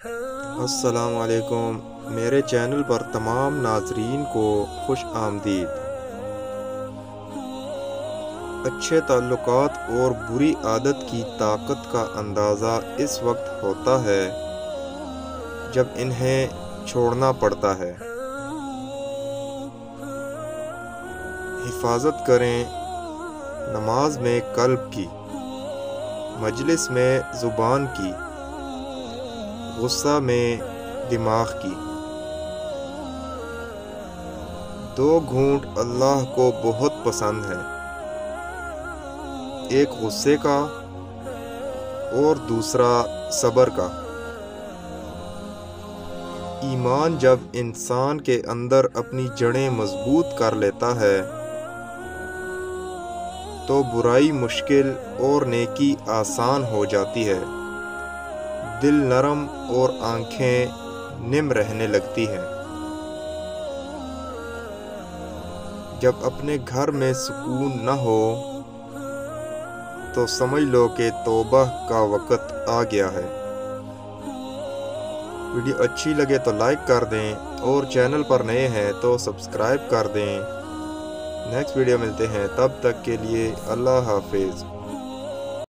السلام علیکم، میرے چینل پر تمام ناظرین کو خوش آمدید۔ اچھے تعلقات اور بری عادت کی طاقت کا اندازہ اس وقت ہوتا ہے جب انہیں چھوڑنا پڑتا ہے۔ حفاظت کریں نماز میں قلب کی، مجلس میں زبان کی، غصہ میں دماغ کی۔ 2 گھونٹ اللہ کو بہت پسند ہے، ایک غصے کا اور دوسرا صبر کا۔ ایمان جب انسان کے اندر اپنی جڑیں مضبوط کر لیتا ہے تو برائی مشکل اور نیکی آسان ہو جاتی ہے۔ دل نرم اور آنکھیں نم رہنے لگتی ہیں۔ جب اپنے گھر میں سکون نہ ہو تو سمجھ لو کہ توبہ کا وقت آ گیا ہے۔ ویڈیو اچھی لگے تو لائک کر دیں اور چینل پر نئے ہیں تو سبسکرائب کر دیں۔ نیکسٹ ویڈیو ملتے ہیں، تب تک کے لیے اللہ حافظ۔